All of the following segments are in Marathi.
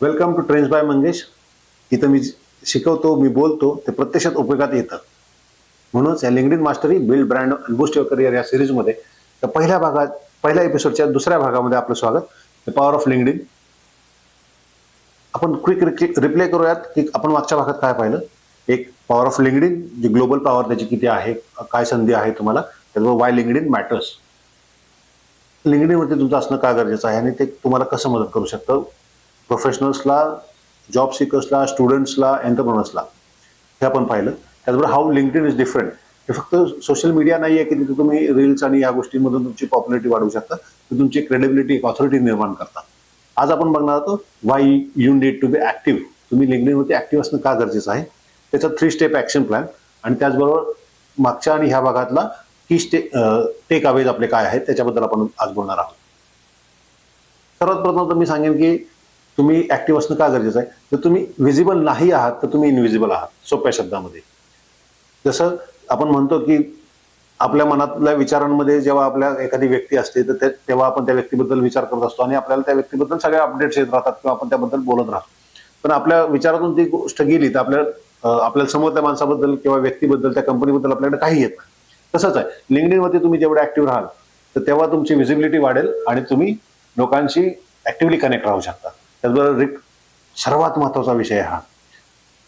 Welcome to trends by Mangesh. इथं मी शिकवतो, मी बोलतो, ते प्रत्यक्षात उपयोगात येतं. म्हणूनच या LinkedIn mastery build brand and boost your career या सिरीजमध्ये तर पहिल्या एपिसोडच्या दुसऱ्या भागामध्ये आपलं स्वागत. The power of LinkedIn. आपण क्विक रिप्ले करूयात की आपण मागच्या भागात काय पाहिलं. एक पॉवर ऑफ लिंक्डइन, जी ग्लोबल पॉवर त्याची किती आहे, काय संधी आहे तुम्हाला, त्याचबरोबर वाय लिंक्डइन मॅटर्स. लिंक्डइनवरती तुमचं असणं का गरजेचं आहे आणि ते तुम्हाला कसं मदत करू शकतं प्रोफेशनल्सला, जॉब सिकर्सला, स्टुडंट्सला, एंटरप्रेनर्सला, हे आपण पाहिलं. त्याचबरोबर हाऊ लिंक्डइन इज डिफरंट. हे फक्त सोशल मीडिया नाही आहे की तिथे तुम्ही रील्स आणि या गोष्टींमधून तुमची पॉप्युलरिटी वाढवू शकता, तर तुमची क्रेडिबिलिटी, ऑथॉरिटी निर्माण करता. आज आपण बघणार आहोत why you need to be active. तुम्ही लिंक्डइनवरती ऍक्टिव्ह असणं का गरजेचं आहे, त्याचा 3 स्टेप ऍक्शन प्लॅन, आणि त्याचबरोबर मागच्या आणि ह्या भागातला की टेक अवेज आपले काय आहेत त्याच्याबद्दल आपण आज बोलणार आहोत. सर्वात प्रथम तर मी सांगेन की तुम्ही ऍक्टिव्ह असणं का गरजेचं आहे. जर तुम्ही विजिबल नाही आहात तर तुम्ही इनविजिबल आहात, सोप्या शब्दामध्ये. जसं आपण म्हणतो की आपल्या मनातल्या विचारांमध्ये जेव्हा आपल्या एखादी व्यक्ती असते तर तेव्हा आपण त्या व्यक्तीबद्दल विचार करत असतो आणि आपल्याला त्या व्यक्तीबद्दल सगळे अपडेट्स येत राहतात किंवा आपण त्याबद्दल बोलत राहतो. पण आपल्या विचारातून ती गोष्ट गेली तर आपल्याला समोर त्या माणसाबद्दल किंवा व्यक्तीबद्दल, त्या कंपनीबद्दल आपल्याकडे काही येत नाही. तसंच आहे लिंक्डइनवरती. तुम्ही जेवढे ऍक्टिव्ह राहाल तर तेव्हा तुमची विजिबिलिटी वाढेल आणि तुम्ही लोकांशी ऍक्टिव्हली कनेक्ट राहू शकता. त्याचबरोबर सर्वात महत्वाचा विषय हा,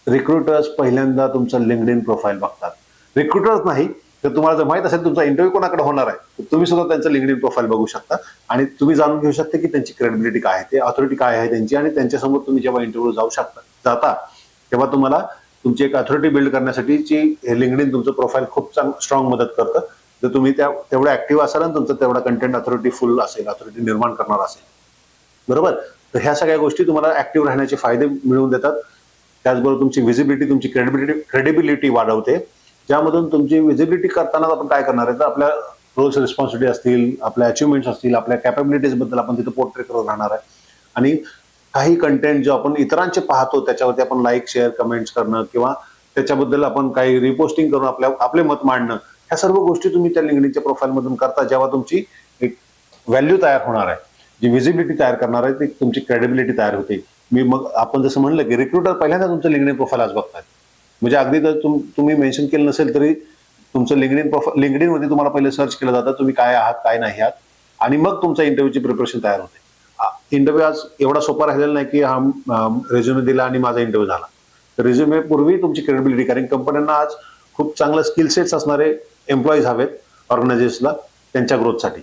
रिक्रुटर्स पहिल्यांदा तुमचं लिंक्डइन प्रोफाईल बघतात. रिक्रुटर्स नाही तर तुम्हाला जर माहित असेल तुमचा इंटरव्ह्यू कोणाकडे होणार आहे तर तुम्ही सुद्धा त्यांचं लिंक्डइन प्रोफाईल बघू शकता आणि तुम्ही जाणून घेऊ शकता की त्यांची क्रेडिबिलिटी काय आहे, ते ऑथॉरिटी काय आहे त्यांची, आणि त्यांच्यासमोर तुम्ही जेव्हा इंटरव्ह्यू जाता तेव्हा तुम्हाला तुमची एक ऑथॉरिटी बिल्ड करण्यासाठीची लिंक्डइन तुमचं प्रोफाईल खूप स्ट्रॉंग मदत करतं. जर तुम्ही तेवढं ऍक्टिव्ह असाल आणि तुमचं तेवढा कंटेंट ऑथॉरिटी फुल असेल, ऑथॉरिटी निर्माण करणार असेल, बरोबर, तर ह्या सगळ्या गोष्टी तुम्हाला ऍक्टिव्ह राहण्याचे फायदे मिळवून देतात. त्याचबरोबर तुमची विजिबिलिटी, तुमची क्रेडिबिलिटी वाढवते, ज्यामधून तुमची विजिबिलिटी करताना आपण काय करणार आहे तर आपल्या रोल्स रिस्पॉन्सिबिलिटी असतील, आपल्या अचिव्हमेंट्स असतील, आपल्या कॅपेबिलिटीज बद्दल आपण तिथे पोर्ट्रे करत राहणार आहे. आणि काही कंटेंट जो आपण इतरांचे पाहतो त्याच्यावरती आपण लाईक, शेअर, कमेंट्स करणं किंवा त्याच्याबद्दल आपण काही रिपोस्टिंग करून आपले मत मांडणं, ह्या सर्व गोष्टी तुम्ही त्या लिंक्डइनच्या प्रोफाईल मधून करता. जेव्हा तुमची एक व्हॅल्यू तयार होणार आहे, जी विजिबिलिटी तयार करणार आहे, ती तुमची क्रेडिबिलिटी तयार होते. मग आपण जसं म्हणलं की रिक्रुटर पहिल्यांदा तुमचं लिंक्डइन प्रोफाईल आज बघतात. म्हणजे अगदी जर तुम्ही मेन्शन केलं नसेल तरी तुमचं लिंक्डइनमध्ये तुम्हाला पहिले सर्च केलं जातं, तुम्ही काय आहात, काय नाही आहात, आणि मग तुमच्या इंटरव्ह्यूची प्रिपरेशन तयार होते. इंटरव्ह्यू आज एवढा सोपा राहिलेला नाही की हा रेझ्युमे दिला आणि माझा इंटरव्ह्यू झाला. तर रेझ्युमे पूर्वी तुमची क्रेडिबिलिटी, कारण कंपन्यांना आज खूप चांगलं स्किल सेट्स असणारे एम्प्लॉईज हवेत ऑर्गनायझेशनला त्यांच्या ग्रोथसाठी.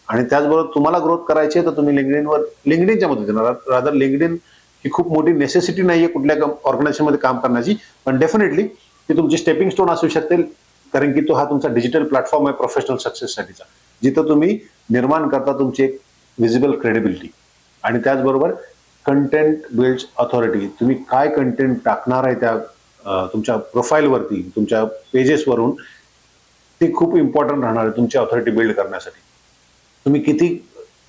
आणि त्याचबरोबर तुम्हाला ग्रोथ करायची आहे तर तुम्ही लिंक्डइनच्या मदतीने, रादर लिंक्डइन ही खूप मोठी नेसेसिटी नाहीये कुठल्या ऑर्गनायझेशनमध्ये काम करण्याची, पण डेफिनेटली ती तुमची स्टेपिंग स्टोन असू शकते, कारण की हा तुमचा डिजिटल प्लॅटफॉर्म आहे प्रोफेशनल सक्सेससाठीचा, जिथं तुम्ही निर्माण करता तुमची एक विजिबल क्रेडिबिलिटी. आणि त्याचबरोबर कंटेंट बिल्ड्स ऑथॉरिटी. तुम्ही काय कंटेंट टाकणार आहे त्या तुमच्या प्रोफाईलवरती, तुमच्या पेजेसवरून, ते खूप इम्पॉर्टंट राहणार आहे तुमची ऑथॉरिटी बिल्ड करण्यासाठी. तुम्ही किती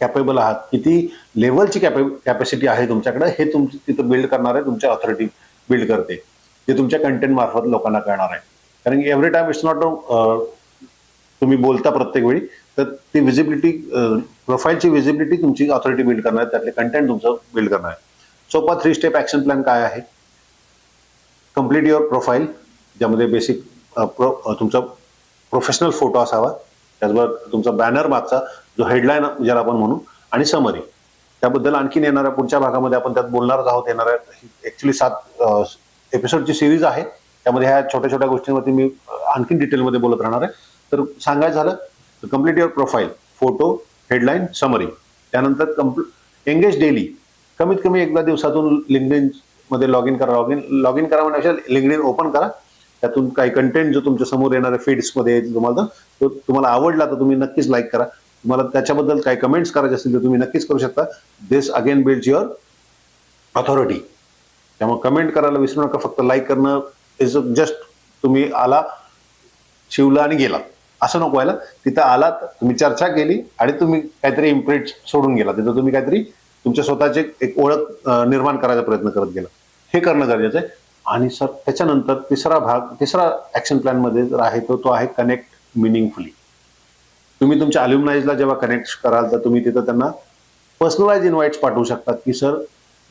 कॅपेबल आहात, किती लेवलची कॅपॅसिटी आहे तुमच्याकडे, हे तुमची तिथं बिल्ड करणार आहे, तुमच्या ऑथॉरिटी बिल्ड करते, जे तुमच्या कंटेंट मार्फत लोकांना कळणार आहे. कारण की एव्हरी टाइम इट्स नॉट तुम्ही बोलता प्रत्येक वेळी, तर ती विजिबिलिटी, प्रोफाईलची विजिबिलिटी तुमची ऑथॉरिटी बिल्ड करणार आहे, त्यातले कंटेंट तुमचं बिल्ड करणार आहे. सोपा 3 स्टेप ऍक्शन प्लॅन काय आहे. कम्प्लीट युअर प्रोफाईल, ज्यामध्ये बेसिक तुमचा प्रोफेशनल फोटो असावा, त्याचबरोबर तुमचा बॅनर मागचा जो हेडलाईन ज्याला आपण म्हणू, आणि समरी. त्याबद्दल आणखीन येणाऱ्या पुढच्या भागामध्ये आपण त्यात बोलणारच आहोत. येणाऱ्या ऍक्च्युली 7 एपिसोडची सिरीज आहे, त्यामध्ये ह्या छोट्या छोट्या गोष्टींवरती मी आणखीन डिटेलमध्ये बोलत राहणार आहे. तर सांगायचं झालं तर complete your profile, photo, headline, summary. त्यानंतर एंगेज डेली, कमीत कमी एकदा दिवसातून लिंक्डइन मध्ये लॉग इन करा म्हणजे लिंक्डइन ओपन करा. त्यातून काही कंटेंट जो तुमच्या समोर येणाऱ्या फीड्समध्ये येईल तुम्हाला आवडला तर तुम्ही नक्कीच लाईक करा. तुम्हाला त्याच्याबद्दल काही कमेंट्स करायचे असतील तर तुम्ही नक्कीच करू शकता. दिस अगेन बिल्ड्स युअर ऑथॉरिटी. त्यामुळे कमेंट करायला विसरू नका. फक्त लाईक करणं इज जस्ट, तुम्ही आला, शिवला आणि गेला असं नको व्हायला. तिथं आलात, तुम्ही चर्चा केली आणि तुम्ही काहीतरी इम्प्रेट सोडून गेला, तिथं तुम्ही काहीतरी तुमच्या स्वतःचे एक ओळख निर्माण करायचा प्रयत्न करत गेला, हे करणं गरजेचं आहे. आणि सर त्याच्यानंतर तिसरा ऍक्शन प्लॅन मध्ये जर आहे तो आहे कनेक्ट मिनिंगफुली. तुम्ही तुमच्या अल्युमनाईजला जेव्हा कनेक्ट कराल तर तुम्ही तिथं त्यांना पर्सनलाइज इन्व्हाइट्स पाठवू शकता की सर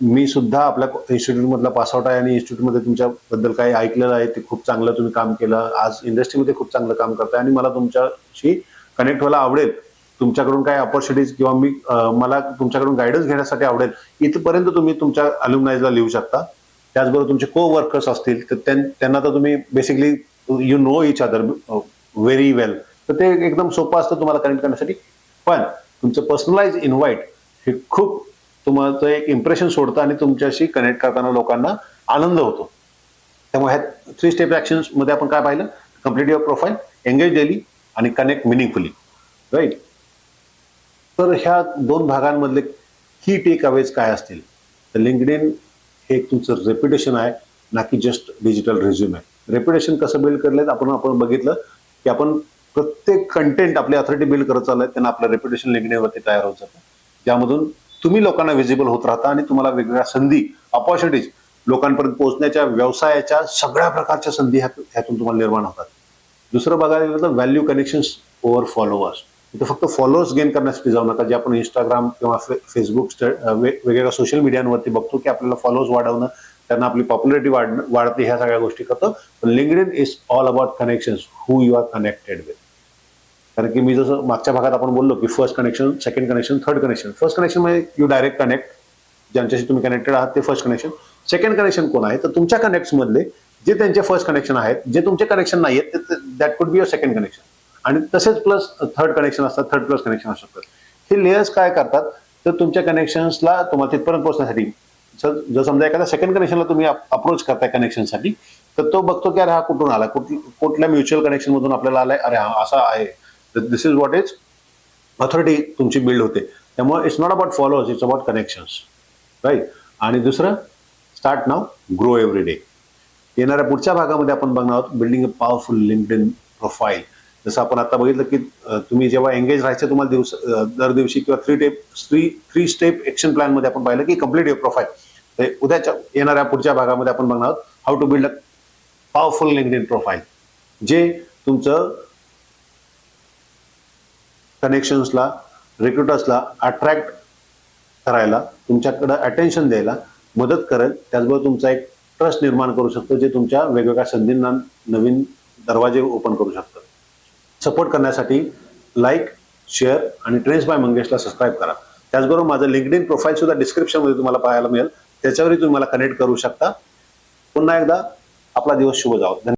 मी सुद्धा आपल्या इन्स्टिट्यूट मधला पासआउट आहे आणि इन्स्टिट्यूट मध्ये तुमच्याबद्दल काही ऐकलेलं आहे, ते खूप चांगलं तुम्ही काम केलं, आज इंडस्ट्रीमध्ये खूप चांगलं काम करताय आणि मला तुमच्याशी कनेक्ट व्हायला आवडेल. तुमच्याकडून काय अपॉर्च्युनिटीज किंवा मला तुमच्याकडून गायडन्स घेण्यासाठी आवडेल, इथपर्यंत तुम्ही तुमच्या अल्युमनाईजला लिहू शकता. त्याचबरोबर तुमचे को वर्कर्स असतील तर त्यांना तर तुम्ही basically you know each other very well, तर ते एकदम सोपं असतं तुम्हाला कनेक्ट करण्यासाठी. पण तुमचं पर्सनलाइज इन्व्हाइट हे खूप तुम्हाला एक इम्प्रेशन सोडतं आणि तुमच्याशी कनेक्ट करताना लोकांना आनंद होतो. त्यामुळे ह्या 3 स्टेप ऍक्शन्स मध्ये आपण काय पाहिलं? Complete your profile, engage daily आणि कनेक्ट मिनिंगफुली, राईट. तर ह्या 2 भागांमधले की टेक अवेज काय असतील? तर लिंक्डइन हे एक तुमचं रेप्युटेशन आहे, ना की जस्ट डिजिटल रिझ्यूम आहे. रेप्युटेशन कसं बिल्ड करलेत आपण बघितलं की आपण प्रत्येक कंटेंट आपली अथॉरिटी बिल्ड करत चाललोय, त्यांना आपलं रेप्युटेशन लिंक्डइनवरती तयार होत जातं, ज्यामधून तुम्ही लोकांना व्हिजिबल होत राहता आणि तुम्हाला वेगवेगळ्या संधी, अपॉर्च्युनिटीज, लोकांपर्यंत पोहोचण्याच्या, व्यवसायाच्या सगळ्या प्रकारच्या संधी ह्यातून तुम्हाला निर्माण होतात. दुसरं बघायला गेलं तर व्हॅल्यू कनेक्शन्स ओव्हर फॉलोअर्स. इथं फक्त फॉलोअर्स गेन करण्यासाठी जाऊ नका, जे आपण इंस्टाग्राम किंवा फेसबुक वेगवेगळ्या सोशल मीडियावरती बघतो की आपल्याला फॉलोअर्स वाढवणं, त्यांना आपली पॉप्युलरिटी वाढते, ह्या सगळ्या गोष्टी करतो. पण LinkedIn is all about connections, who you are connected with. कारण की मी जसं मागच्या भागात आपण बोललो की first connection, second connection, third connection. First connection म्हणजे यू डायरेक्ट कनेक्ट, ज्यांच्याशी तुम्ही कनेक्टेड आहात ते फर्स्ट कनेक्शन. सेकंड कनेक्शन कोण आहे? तर तुमच्या कनेक्ट मधले जे त्यांचे फर्स्ट कनेक्शन आहेत, जे तुमचे कनेक्शन नाही आहेत, that could be your second connection. आणि तसेच प्लस थर्ड कनेक्शन असतात, थर्ड प्लस कनेक्शन असू शकतात. हे लेयर्स काय करतात? तर तुमच्या कनेक्शन्सला तुम्हाला तिथपर्यंत पोहोचण्यासाठी, जर समजा एखाद्या सेकंड कनेक्शनला तुम्ही अप्रोच करताय कनेक्शनसाठी, तर तो बघतो की अरे हा कुठून आला, कुठल्या म्युच्युअल कनेक्शन मधून आपल्याला आलाय, अरे हा असा आहे. This is what is authority तुमची बिल्ड होते. त्यामुळे it's not about followers, it's about connections, right. आणि दुसरं, start now, grow every day. येणाऱ्या पुढच्या भागामध्ये आपण बघणार आहोत building a powerful LinkedIn profile. जसं आपण आता बघितलं की तुम्ही जेव्हा एंगेज राहायचं, तुम्हाला दर दिवशी किंवा 3 स्टेप ऍक्शन प्लॅन मध्ये आपण पाहिलं की कम्प्लीट युअर प्रोफाईल. तर उद्याच्या येणाऱ्या पुढच्या भागामध्ये आपण बघणार आहोत how to build a powerful LinkedIn profile, जे तुमचं कनेक्शन्सला, रिक्रुटर्सला अट्रॅक्ट करायला, तुमच्याकडे अटेन्शन द्यायला मदत करेल. त्याचबरोबर तुमचा एक ट्रस्ट निर्माण करू शकतो, जे तुमच्या वेगवेगळ्या संधींना नवीन दरवाजे ओपन करू शकतं. सपोर्ट करण्यासाठी लाईक, शेअर आणि ट्रेंड्स बाय मंगेशला सबस्क्राईब करा. त्याचबरोबर माझं लिंक्डइन प्रोफाईल सुद्धा डिस्क्रिप्शनमध्ये तुम्हाला पाहायला मिळेल, त्याच्यावरही तुम्ही मला कनेक्ट करू शकता. पुन्हा एकदा आपला दिवस शुभ जावो.